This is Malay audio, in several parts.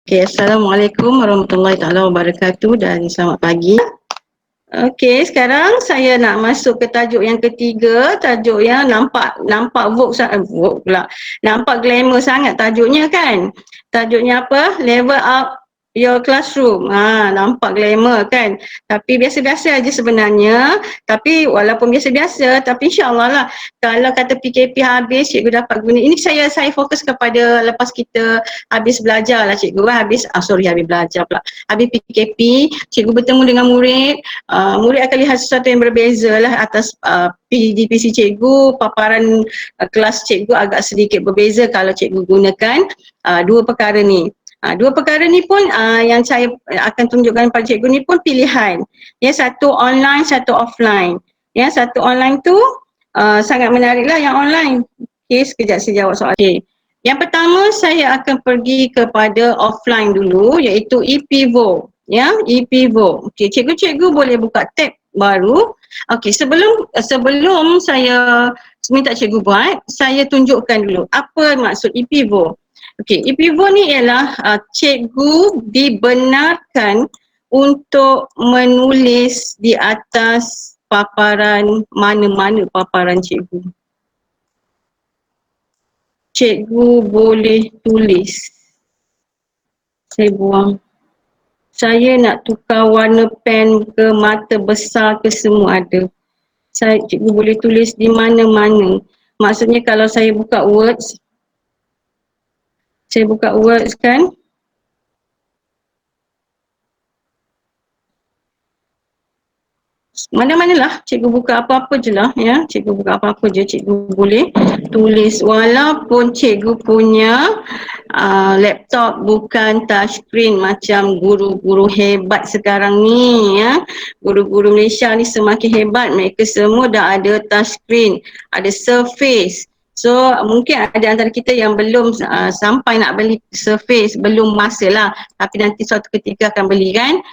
Okay, Assalamualaikum warahmatullahi taala wabarakatuh dan selamat pagi. Okey, sekarang saya nak masuk ke tajuk yang ketiga, tajuk yang nampak vogue pula. Nampak glamour sangat tajuknya kan. Tajuknya apa? Level up your classroom. Nampak glamour kan. Tapi biasa-biasa aja sebenarnya. Tapi walaupun biasa-biasa, tapi insya-Allah lah kalau kata PKP habis cikgu dapat guna. Ini saya fokus kepada lepas kita habis belajar lah cikgu, habis belajar pula. Habis PKP, cikgu bertemu dengan murid. Murid akan lihat sesuatu yang berbeza lah atas PDPC cikgu, paparan kelas cikgu agak sedikit berbeza kalau cikgu gunakan dua perkara ni. Dua perkara ni pun yang saya akan tunjukkan pada cikgu ni pun pilihan. Ya, satu online, satu offline. Ya, satu online tu sangat menariklah yang online. Okey, sekejap saya jawab soalan. Okay. Yang pertama saya akan pergi kepada offline dulu iaitu ePivo. Ya, ePivo. Okey, cikgu-cikgu boleh buka tab baru. Okey, sebelum saya minta cikgu buat, saya tunjukkan dulu apa maksud ePivo. Okey, ePivo ni ialah cikgu dibenarkan untuk menulis di atas paparan mana-mana paparan cikgu. Cikgu boleh tulis. Saya buang. Saya nak tukar warna pen ke mata besar ke semua ada. Cikgu boleh tulis di mana-mana. Maksudnya kalau saya buka Words kan. Mana-manalah cikgu buka apa-apa je lah ya. Cikgu buka apa-apa je cikgu boleh tulis walaupun cikgu punya laptop bukan touchscreen macam guru-guru hebat sekarang ni ya. Guru-guru Malaysia ni semakin hebat, mereka semua dah ada touchscreen, ada Surface. So mungkin ada antara kita yang belum sampai nak beli Surface, belum masa lah, tapi nanti suatu ketika akan beli kan.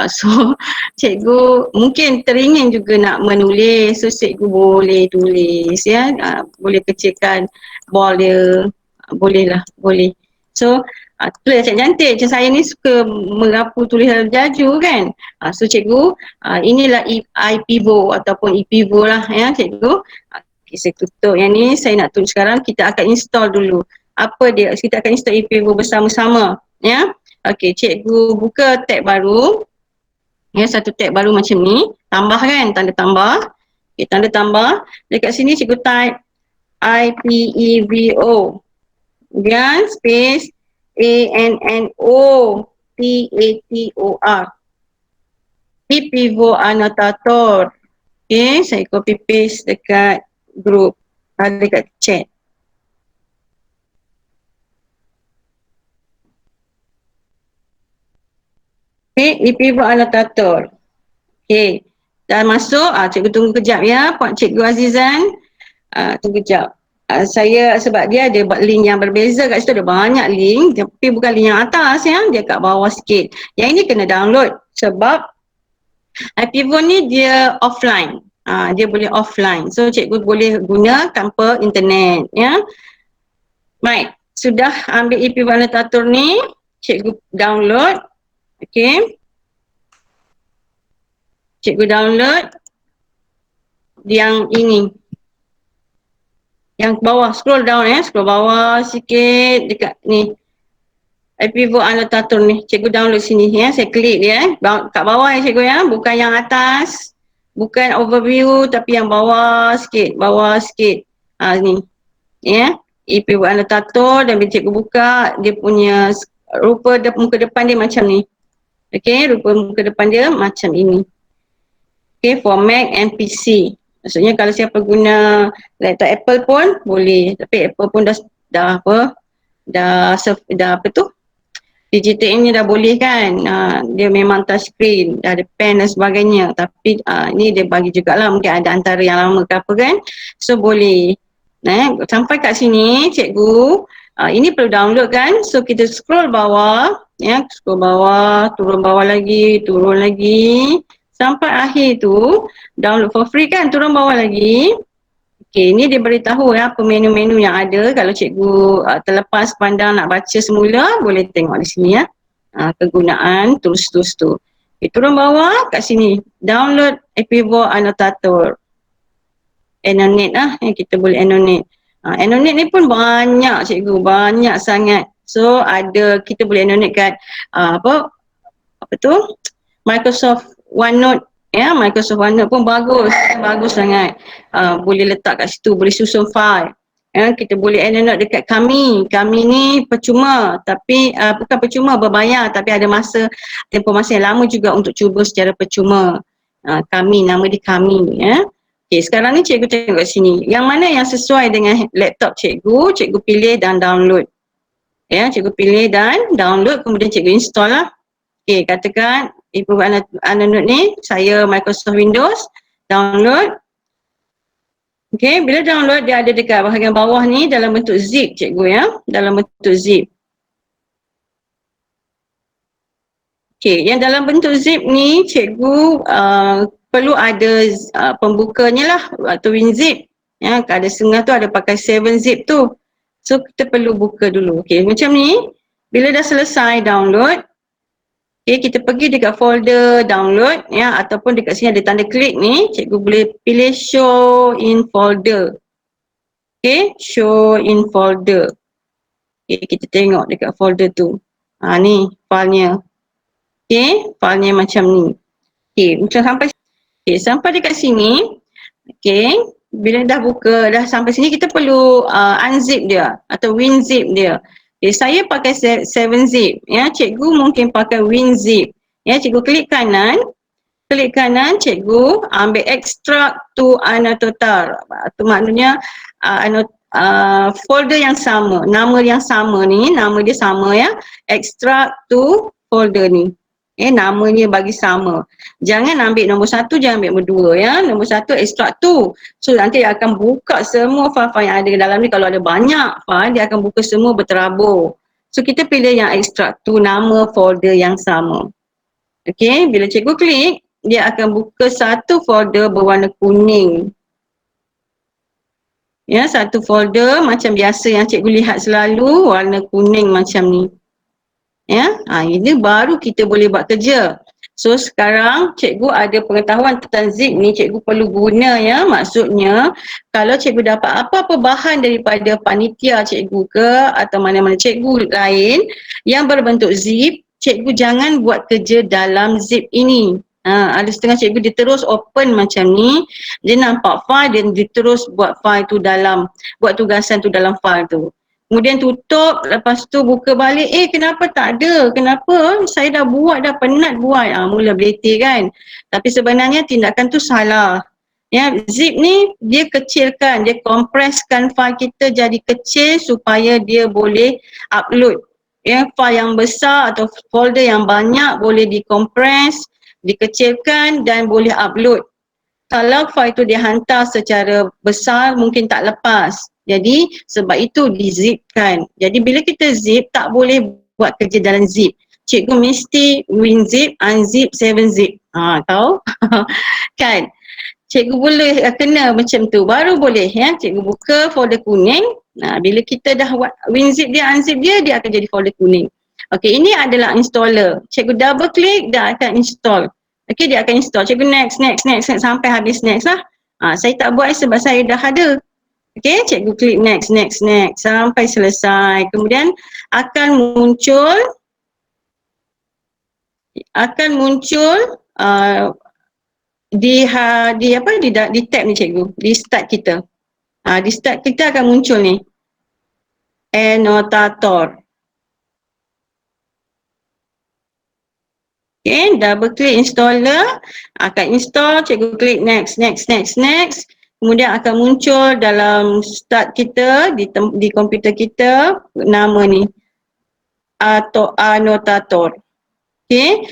So cikgu mungkin teringin juga nak menulis, so cikgu boleh tulis ya, boleh kecilkan bol dia, boleh. So tulis cantik-cantik, macam saya ni suka merapu tulisan jaju kan. So cikgu inilah iPivo ataupun ePivo lah ya cikgu. Okay, saya tutup yang ni, saya nak tunjuk sekarang kita akan install dulu. Apa dia? Kita akan install ePivo bersama-sama ya. Okey, cikgu buka tab baru. Ya, satu tab baru macam ni, tambah kan, tanda tambah. Okay, tanda tambah. Dekat sini cikgu type IPEVO. Kemudian space ANNOTATOR. ePivo Annotator. Okay, saya copy paste dekat group, dekat chat. Okay, ePivo Annotator. Okay, dah masuk. Cikgu tunggu kejap ya, Puan Cikgu Azizan. Tunggu kejap. Saya sebab dia ada buat link yang berbeza kat situ, ada banyak link tapi bukan link yang atas ya, dia kat bawah sikit. Yang ini kena download sebab iPivo ni dia offline. Dia boleh offline. So cikgu boleh guna tanpa internet ya. Baik, sudah ambil ePivo Annotator ni, cikgu download. Okey. Cikgu download yang ini. Yang bawah, scroll down ya, scroll bawah sikit dekat ni. iPivo Annotator ni, cikgu download sini ya, saya klik dia kat bawah ya cikgu ya, bukan yang atas, bukan overview tapi yang bawah sikit, ni ya, iPivo Annotator. Dan bila cikgu buka, dia punya rupa muka depan dia macam ni. Okey, rupa muka depan dia macam ini. Okey, for Mac and PC. Maksudnya kalau siapa guna laptop Apple pun boleh, tapi Apple pun dah apa tu, digital ini dah boleh kan. Dia memang touchscreen, dah ada pen dan sebagainya, tapi ni dia bagi jugalah, mungkin ada antara yang lama ke apa kan, so boleh. Sampai kat sini cikgu, ini perlu download kan, so kita scroll bawah ya, scroll bawah, turun bawah lagi, turun lagi sampai akhir tu, download for free kan, turun bawah lagi. Okey, ni dia beritahu ya apa menu-menu yang ada. Kalau cikgu terlepas pandang nak baca semula, boleh tengok di sini ya. kegunaan tools-tools tu. Turun bawah kat sini, download Epivo Annotator. Annotate lah, kita boleh annotate. Annotate ni pun banyak cikgu, banyak sangat. So ada, kita boleh annotate kat apa tu, Microsoft OneNote. Microsoft OneNote pun bagus, bagus sangat. Boleh letak kat situ, boleh susun file. Kita boleh annotate dekat kami ni percuma, tapi bukan percuma, berbayar, tapi ada tempoh masa yang lama juga untuk cuba secara percuma. Kami, nama dia kami. Okay, sekarang ni cikgu tengok kat sini. Yang mana yang sesuai dengan laptop cikgu pilih dan download. Cikgu pilih dan download, kemudian cikgu install lah. Okay, katakan Epivo Annotate ni, saya Microsoft Windows, download. Okay, bila download dia ada dekat bahagian bawah ni dalam bentuk zip cikgu dalam bentuk zip. Okay, yang dalam bentuk zip ni cikgu perlu ada pembukanya lah atau WinZip. Ada setengah tu ada pakai 7-zip tu. So kita perlu buka dulu. Okay, macam ni. Bila dah selesai download, okay, kita pergi dekat folder download ataupun dekat sini ada tanda klik ni, cikgu boleh pilih show in folder. Okay, show in folder. Okay, kita tengok dekat folder tu. Ni filenya. Okay, filenya macam ni. Okay, macam sampai dekat sini. Okay, bila dah buka, dah sampai sini, kita perlu unzip dia atau WinZip dia. Okay, saya pakai 7-zip. Cikgu mungkin pakai WinZip. Cikgu klik kanan, cikgu ambil extract to annotator. Itu maknanya folder yang sama, nama yang sama ni, nama dia sama extract to folder ni. Namanya bagi sama. Jangan ambil nombor 1, jangan ambil nombor 2 Nombor 1 extract tu. So nanti dia akan buka semua file-file yang ada dalam ni. Kalau ada banyak file, dia akan buka semua berterabur. So kita pilih yang extract tu, nama folder yang sama. Okay, bila cikgu klik, dia akan buka satu folder berwarna kuning. Satu folder macam biasa yang cikgu lihat selalu, warna kuning macam ni. Ini baru kita boleh buat kerja. So sekarang cikgu ada pengetahuan tentang zip ni, cikgu perlu guna maksudnya kalau cikgu dapat apa-apa bahan daripada panitia cikgu ke atau mana-mana cikgu lain yang berbentuk zip, cikgu jangan buat kerja dalam zip ini. Ada setengah cikgu dia terus open macam ni, dia nampak file dan dia terus buat file tu buat tugasan tu dalam file tu. Kemudian tutup, lepas tu buka balik, kenapa tak ada? Kenapa? Saya dah buat, dah penat buat. Mula beletir kan. Tapi sebenarnya tindakan tu salah. Zip ni dia kecilkan, dia kompreskan file kita jadi kecil supaya dia boleh upload. File yang besar atau folder yang banyak boleh dikompres, dikecilkan dan boleh upload. Kalau file tu dihantar secara besar mungkin tak lepas. Jadi sebab itu dizipkan. Jadi bila kita zip tak boleh buat kerja dalam zip. Cikgu mesti WinZip, unzip, 7-zip. Tahu? Kan? Cikgu boleh kena macam tu. Baru boleh cikgu buka folder kuning. Bila kita dah buat WinZip dia, unzip dia, dia akan jadi folder kuning. Okey, ini adalah installer. Cikgu double klik, dia akan install. Okey, dia akan install. Cikgu next sampai habis next lah. Saya tak buat sebab saya dah ada. Okey, cikgu klik next sampai selesai. Kemudian akan muncul di tab ni cikgu, di start kita. Di start kita akan muncul ni annotator. Okay, double klik installer, akan install, cikgu klik next. Kemudian akan muncul dalam start kita, di komputer kita, nama ni atau annotator. Okay,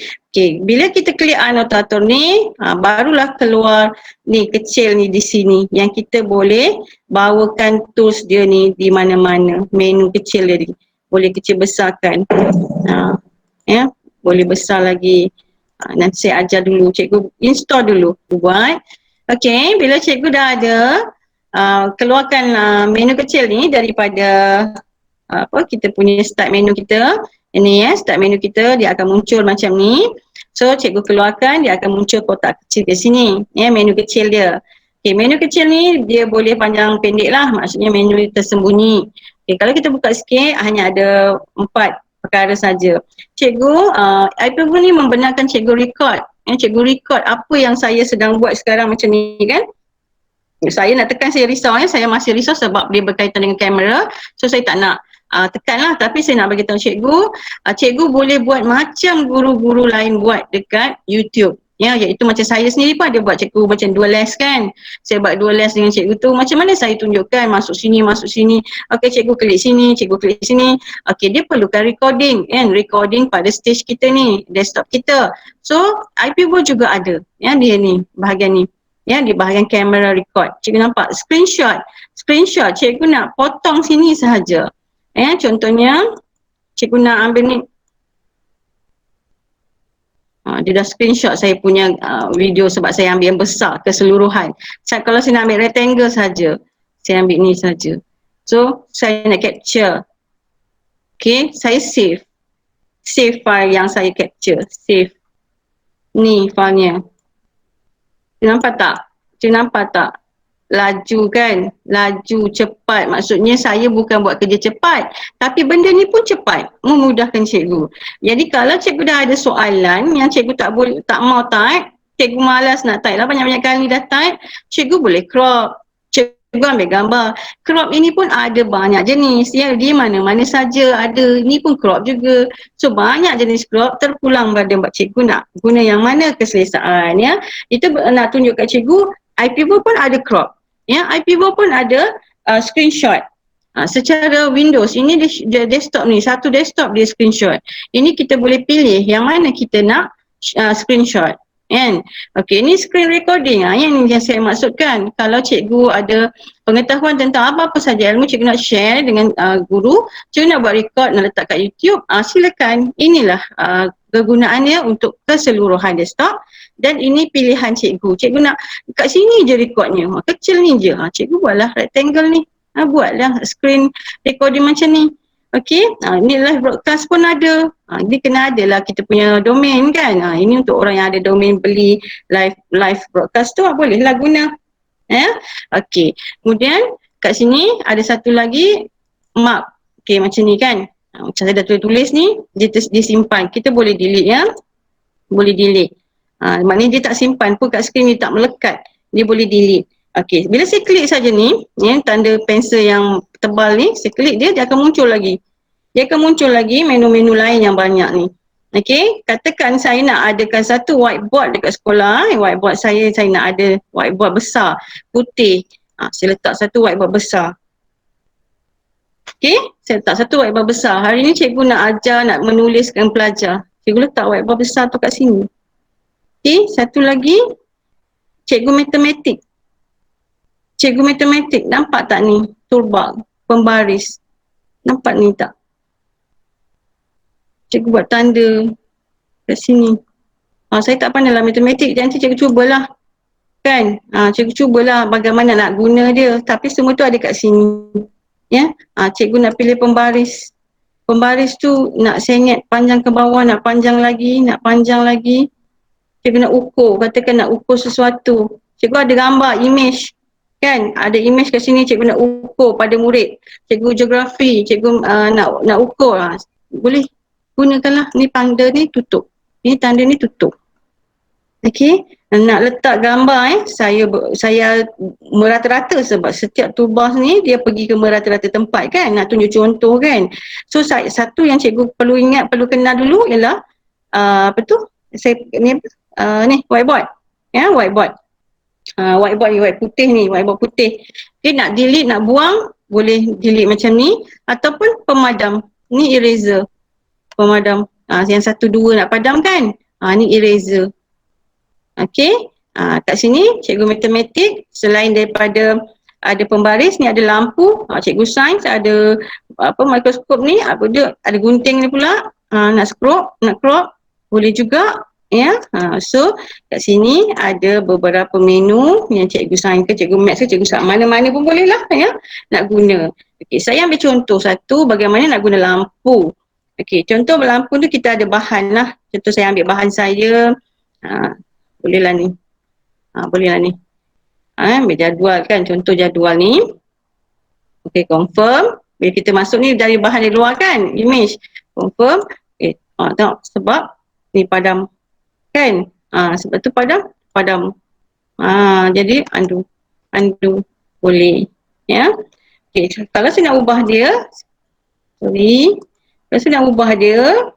bila kita klik annotator ni, barulah keluar ni kecil ni di sini yang kita boleh bawakan tools dia ni di mana-mana. Menu kecil dia ni boleh kecil besarkan. Boleh besar lagi. Nanti saya ajar dulu, cikgu install dulu buat. Okay, bila cikgu dah ada, keluarkan menu kecil ni daripada kita punya start menu kita. Ini ya, start menu kita, dia akan muncul macam ni. So, cikgu keluarkan, dia akan muncul kotak kecil di sini. Ya, menu kecil dia. Okay, menu kecil ni dia boleh panjang pendek lah, maksudnya menu tersembunyi. Okay, kalau kita buka sikit, hanya ada 4 perkara saja. Cikgu, iPhone ni membenarkan cikgu record. Ya, cikgu record apa yang saya sedang buat sekarang macam ni kan. Saya nak tekan, saya risau ya, saya masih risau sebab dia berkaitan dengan kamera. So saya tak nak tekanlah, tapi saya nak bagi tahu cikgu, cikgu boleh buat macam guru-guru lain buat dekat YouTube. Ya, iaitu macam saya sendiri pun ada buat cikgu macam dua les kan. Saya buat dua les dengan cikgu tu, macam mana saya tunjukkan masuk sini. Okey, cikgu klik sini, cikgu klik sini. Okey, dia perlukan recording kan, recording pada stage kita ni, desktop kita. So, IP Board juga ada. Ya, dia ni, bahagian ni. Ya, di bahagian kamera record. Cikgu nampak screenshot. Cikgu nak potong sini sahaja. Ya, contohnya cikgu nak ambil ni. Dia dah screenshot saya punya video sebab saya ambil yang besar keseluruhan. Kalau saya nak ambil rectangle saja, saya ambil ni saja. So, saya nak capture. Okay, saya save. Save file yang saya capture. Save. Ni filenya. Nampak tak? Laju kan? Laju, cepat. Maksudnya saya bukan buat kerja cepat. Tapi benda ni pun cepat. Memudahkan cikgu. Jadi kalau cikgu dah ada soalan yang cikgu tak mau type, cikgu malas nak type lah, banyak-banyak kali dah type, cikgu boleh crop. Cikgu ambil gambar. Crop ini pun ada banyak jenis. Ya, dia mana-mana saja ada. Ini pun crop juga. So banyak jenis crop, terpulang pada cikgu nak guna yang mana keselesaan ya. Itu nak tunjuk kat cikgu, IPVO pun ada crop. Ya, IPVO pun ada screenshot. Secara Windows, ini dia desktop ni, satu desktop dia screenshot. Ini kita boleh pilih yang mana kita nak screenshot. Kan? Okey, ini screen recording. Yang saya maksudkan. Kalau cikgu ada pengetahuan tentang apa-apa saja ilmu cikgu nak share dengan guru, cikgu nak buat record, nak letak kat YouTube, silakan. Inilah kegunaannya untuk keseluruhan desktop dan ini pilihan cikgu. Cikgu nak kat sini je recordnya. Kecil ni je. Cikgu buatlah rectangle ni. Buatlah screen recording macam ni. Okey, ni live broadcast pun ada. Dia kena ada lah kita punya domain kan. Ini untuk orang yang ada domain beli live broadcast tu, bolehlah guna. Ya, okey. Kemudian kat sini ada satu lagi map. Okey, macam ni kan. Macam saya dah tulis ni, dia simpan. Kita boleh delete ya. Boleh delete. Maknanya dia tak simpan pun kat skrin ni, tak melekat. Dia boleh delete. Okey, bila saya klik saja ni, ya, tanda pensel yang tebal ni, saya klik dia akan muncul lagi. Dia akan muncul lagi menu-menu lain yang banyak ni. Okey, katakan saya nak adakan satu whiteboard dekat sekolah. Whiteboard saya nak ada whiteboard besar, putih. Saya letak satu whiteboard besar. Okey, saya letak satu whiteboard besar. Hari ni cikgu nak ajar, nak menuliskan pelajar. Cikgu letak whiteboard besar tu kat sini. Okey, satu lagi, cikgu matematik. Cikgu matematik, nampak tak ni? Toolbar, pembaris. Nampak ni tak? Cikgu buat tanda kat sini. Saya tak pandai lah matematik, nanti cikgu cubalah. Kan? Cikgu cubalah bagaimana nak guna dia. Tapi semua tu ada kat sini. Ya? Cikgu nak pilih pembaris. Pembaris tu nak sengit panjang ke bawah, nak panjang lagi, Cikgu nak ukur, katakan nak ukur sesuatu. Cikgu ada gambar, image. Kan, ada image kat sini, cikgu nak ukur pada murid. Cikgu geografi, cikgu nak ukur. Boleh gunakanlah. Ni tanda ni tutup. Ni tanda ni tutup. Okey, nak letak gambar saya merata-rata sebab setiap toolbar ni dia pergi ke merata-rata tempat kan, nak tunjuk contoh kan. So satu yang cikgu perlu ingat, perlu kenal dulu ialah ni whiteboard. Ya, whiteboard. Whiteboard ni, white putih. Okay, nak delete, nak buang, boleh delete macam ni ataupun pemadam. Ni eraser. Pemadam. Yang satu dua nak padam kan? Ni eraser. Okey. Kat sini cikgu matematik, selain daripada ada pembaris, ni ada lampu. Cikgu sains ada mikroskop ni, ada gunting ni pula. Nak crop, boleh juga. Ya, so kat sini ada beberapa menu yang cikgu sains ke, cikgu maths ke, cikgu sains, mana-mana pun boleh lah ya, nak guna. Okey, saya ambil contoh satu bagaimana nak guna lampu. Okey, contoh lampu tu kita ada bahan lah. Contoh saya ambil bahan saya. Bolehlah ni. Bolehlah ni. Ambil jadual kan. Contoh jadual ni. Okey, confirm. Bila kita masuk ni dari bahan di luar kan. Image. Confirm. Okay. Tengok. Sebab ni padam. Kan. Sebab tu padam. Padam. Jadi undo. Undo. Boleh. Ya. Okay. Kalau saya nak ubah dia. Sorry. Kalau saya nak ubah dia.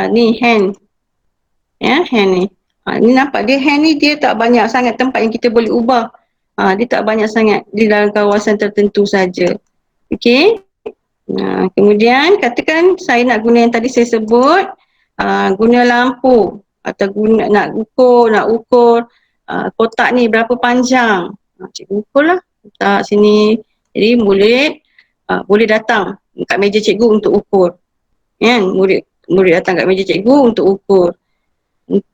Ni hand. Ya, hand ni. Ni nampak dia hand ni dia tak banyak sangat tempat yang kita boleh ubah. Dia tak banyak sangat di dalam kawasan tertentu saja. Okey. Kemudian katakan saya nak guna yang tadi saya sebut, guna lampu atau guna nak ukur kotak ni berapa panjang. Cikgu ukurlah kotak sini. Jadi boleh datang kat meja cikgu untuk ukur. Kan? Murid datang kat meja cikgu untuk ukur.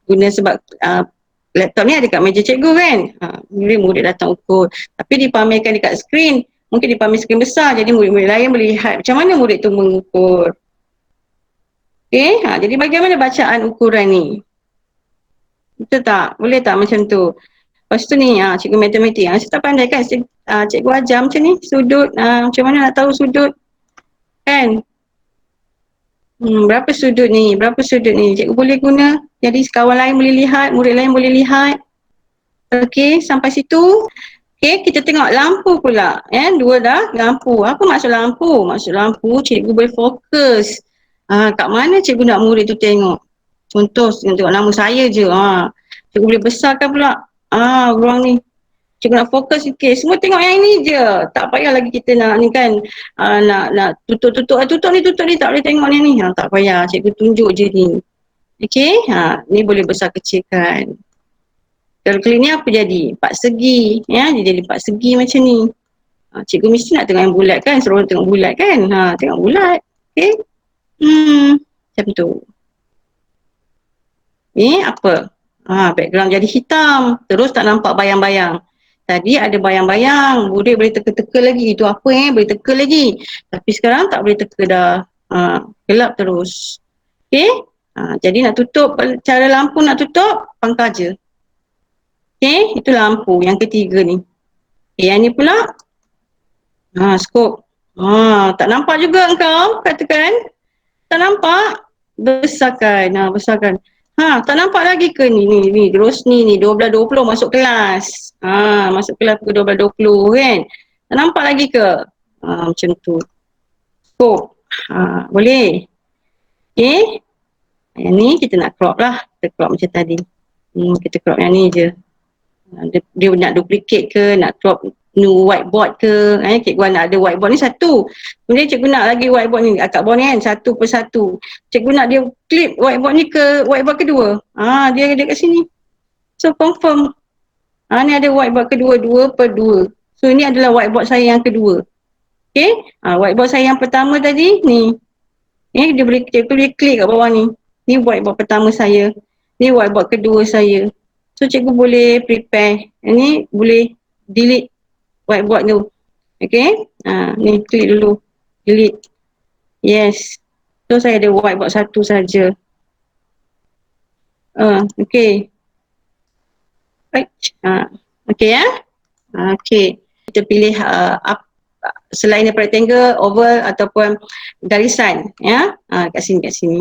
Guna sebab laptop ni ada kat meja cikgu kan. Murid datang ukur. Tapi dipamerkan dekat skrin. Mungkin dipamer skrin besar. Jadi murid-murid lain boleh lihat macam mana murid tu mengukur. Okay. Jadi bagaimana bacaan ukuran ni? Betul tak? Boleh tak macam tu? Lepas tu ni cikgu matematik. Saya tak pandai kan. Cikgu ajar macam ni. Sudut. Macam mana nak tahu sudut? Kan? Berapa sudut ni? Berapa sudut ni? Cikgu boleh guna. Jadi kawan lain boleh lihat, murid lain boleh lihat. Okey, sampai situ. Okey, kita tengok lampu pula. Dua dah lampu. Apa maksud lampu? Maksud lampu cikgu boleh fokus. Kat mana cikgu nak murid tu tengok? Contoh, tengok nama saya je. Cikgu boleh besarkan pula. Ruang ni. Cikgu nak fokus sikit. Semua tengok yang ini je. Tak payah lagi kita nak ni kan. Nak tutup ni tak boleh tengok ni. Tak payah. Cikgu tunjuk je ni. Okey. Ni boleh besar kecilkan. Kalau klik ni apa jadi? 4 segi. Ya, dia jadi 4 segi macam ni. Cikgu mesti nak tengok yang bulat kan. Suruh tengok bulat kan. Tengok bulat. Okey. Macam tu. Ni apa? Background jadi hitam. Terus tak nampak bayang-bayang. Tadi ada bayang-bayang, murid boleh teka-teka lagi. Itu apa boleh teka lagi. Tapi sekarang tak boleh teka dah. Gelap terus. Okey? Jadi nak tutup, cara lampu nak tutup, pangkal je. Okey? Itu lampu yang ketiga ni. Yang ni pula, skop. Tak nampak juga engkau, katakan. Tak nampak? Besarkan. Besarkan. Tak nampak lagi ke ni Rosni ni 12.20 masuk kelas. Masuk kelas pukul 12.20 kan. Tak nampak lagi ke? Macam tu. Skop. Boleh. Okay. Yang ni kita nak crop lah. Kita crop macam tadi. Kita crop yang ni je. Dia nak duplicate ke, nak crop new whiteboard ke. Cikgu nak ada whiteboard ni satu. Kemudian cikgu nak lagi whiteboard ni, kat bawah ni kan, satu persatu. Cikgu nak dia clip whiteboard ni ke whiteboard kedua. Dia ada kat sini. So confirm. Ni ada whiteboard kedua, 2/2. So ini adalah whiteboard saya yang kedua. Okay. Whiteboard saya yang pertama tadi, ni. Dia boleh, cikgu boleh klik kat bawah ni. Ni whiteboard pertama saya. Ni whiteboard kedua saya. So cikgu boleh prepare. Ini boleh delete whiteboard tu. Okay. Ni klik dulu. Delete. Yes. So saya ada whiteboard satu saja. Okay. Right. Okay ya. Okay. Kita pilih selain daripada rectangle, oval ataupun garisan. Ya. Kat sini.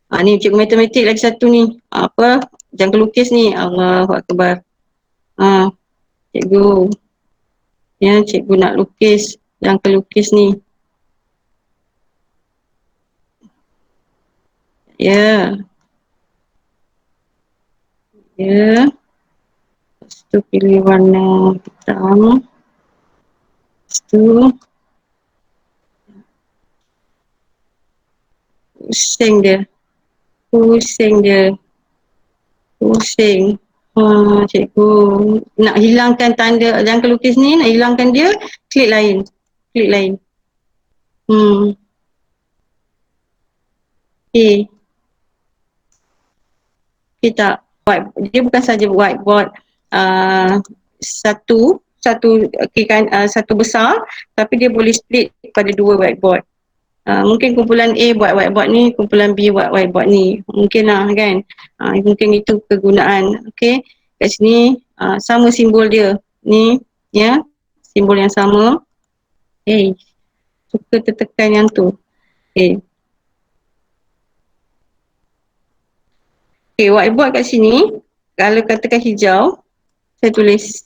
Ni cikgu matematik lagi satu ni. Jangka lukis ni. Allahu Akbar. Cikgu. Ya, cikgu nak lukis. Jangka lukis ni. Ya. Lepas tu pilih warna hitam. Lepas tu pusing dia. Cikgu nak hilangkan tanda jangka lukis ni, nak hilangkan dia, klik lain. Okay. Tak. Dia bukan saja whiteboard satu besar, tapi dia boleh split pada 2 whiteboard. Mungkin kumpulan A buat whiteboard ni, kumpulan B buat whiteboard ni. Mungkin lah kan. Mungkin itu kegunaan. Okay. Kat sini sama simbol dia. Ni ya. Simbol yang sama. Suka tertekan yang tu. Okay. Okay, whiteboard kat sini. Kalau katakan hijau, saya tulis.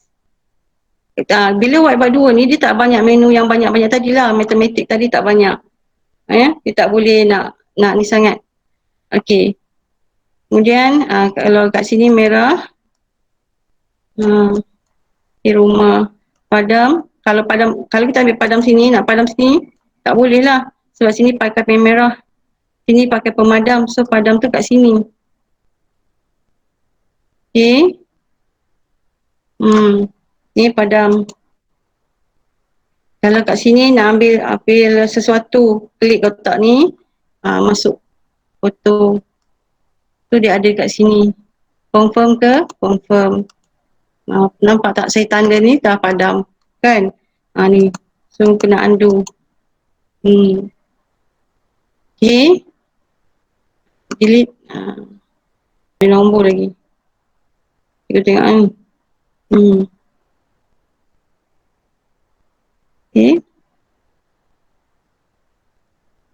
Bila whiteboard 2 ni, dia tak banyak menu yang banyak-banyak tadilah. Matematik tadi tak banyak. Dia tak boleh nak ni sangat. Okay. Kemudian kalau kat sini merah, rumah padam. Kalau kita ambil padam sini, nak padam sini, tak boleh lah. Sebab sini pakai pen merah. Sini pakai pemadam. So padam tu kat sini. Okay. Ni padam. Kalau kat sini nak ambil sesuatu, klik kotak ni, masuk foto. Tu dia ada kat sini. Confirm ke? Confirm. Nampak tak saya tanda ni dah padam. Kan? Ni. So kena undo. Okay. Delete. Ada nombor lagi. Kita tengok ni. Okay.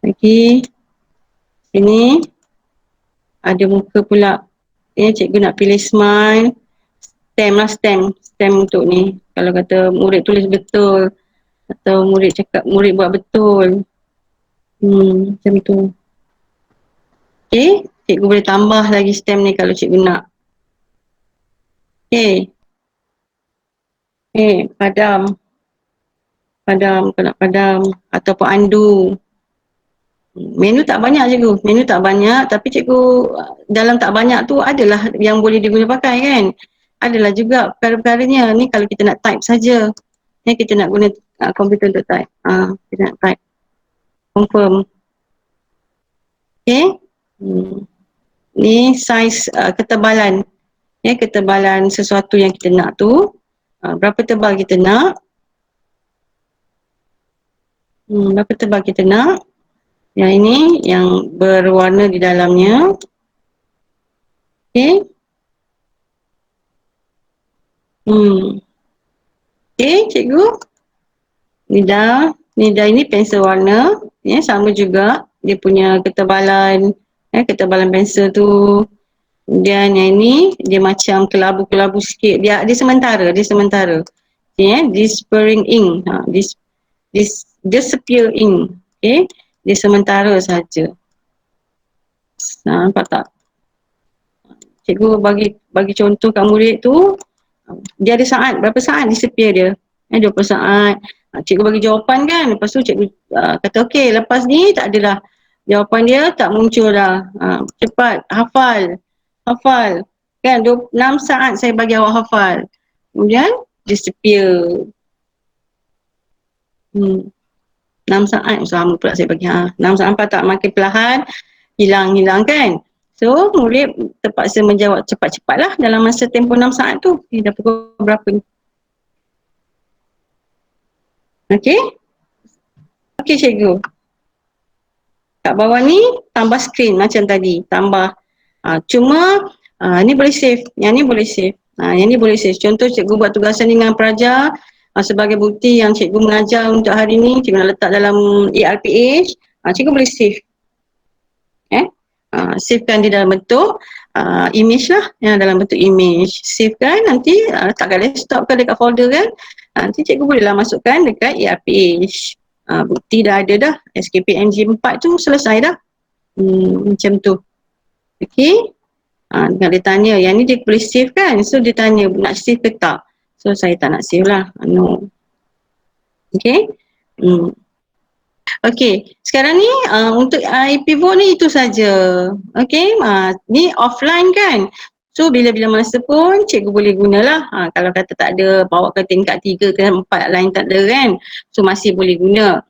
Lagi. Sini. Ada muka pula. Cikgu nak pilih smile. Stem lah, stem. Stem untuk ni. Kalau kata murid tulis betul. Atau murid buat betul. Macam tu. Okay. Cikgu boleh tambah lagi stem ni kalau cikgu nak. Okay. Padam. Padam, kalau nak padam. Ataupun undo. Menu tak banyak cikgu. Menu tak banyak tapi cikgu dalam tak banyak tu adalah yang boleh diguna pakai kan. Adalah juga perkara-perkaranya. Ni kalau kita nak type saja. Ni kita nak guna komputer untuk type. Kita nak type. Confirm. Okay. Ni saiz ketebalan. Ketebalan sesuatu yang kita nak tu. Berapa tebal kita nak. Berapa tebal kita nak. Yang ini yang berwarna di dalamnya. Okay. Okay cikgu. Nida ini pensel warna. Sama juga. Dia punya ketebalan. Ketebalan pensel tu. Kemudian yang ini dia macam kelabu-kelabu sikit. Dia sementara. Okay. Disappearing ink. Disappear ink. Okay. Dia sementara saja. Nampak tak? Cikgu bagi contoh kat murid tu. Dia ada saat. Berapa saat disappear dia? 20 saat. Cikgu bagi jawapan kan. Lepas tu cikgu kata okey. Lepas ni tak adalah. Jawapan dia tak muncul dah. Cepat. Hafal. Kan 6 saat saya bagi awak hafal. Kemudian disappear. 6 saat sama pula saya bagi. 6 saat nampak tak makin perlahan hilang kan. So murid terpaksa menjawab cepat-cepatlah dalam masa tempoh 6 saat tu. Dah pukul berapa ni? Okey. Okey cikgu. Kat bawah ni tambah skrin macam tadi. Tambah. Cuma ni boleh save. Yang ni boleh save. Yang ni boleh save. Contoh cikgu buat tugasan dengan pelajar. Sebagai bukti yang cikgu mengajar untuk hari ni, cikgu nak letak dalam ERPH, cikgu boleh save. Savekan dia dalam bentuk image lah, dalam bentuk image. Savekan nanti letakkan desktop ke dekat folder kan, nanti cikgu bolehlah masukkan dekat ERPH. Bukti dah ada dah, SKPMG 4 tu selesai dah. Macam tu. Okay. Dia tanya, yang ni dia boleh save kan, so dia tanya nak save ke tak. So saya tak nak save lah. No. Okay. Okay. Sekarang ni untuk pivot ni itu saja. Okay. Ni offline kan. So bila-bila masa pun cikgu boleh gunalah. Kalau kata tak ada bawa ke tingkat 3 ke 4 lain tak ada kan. So masih boleh guna.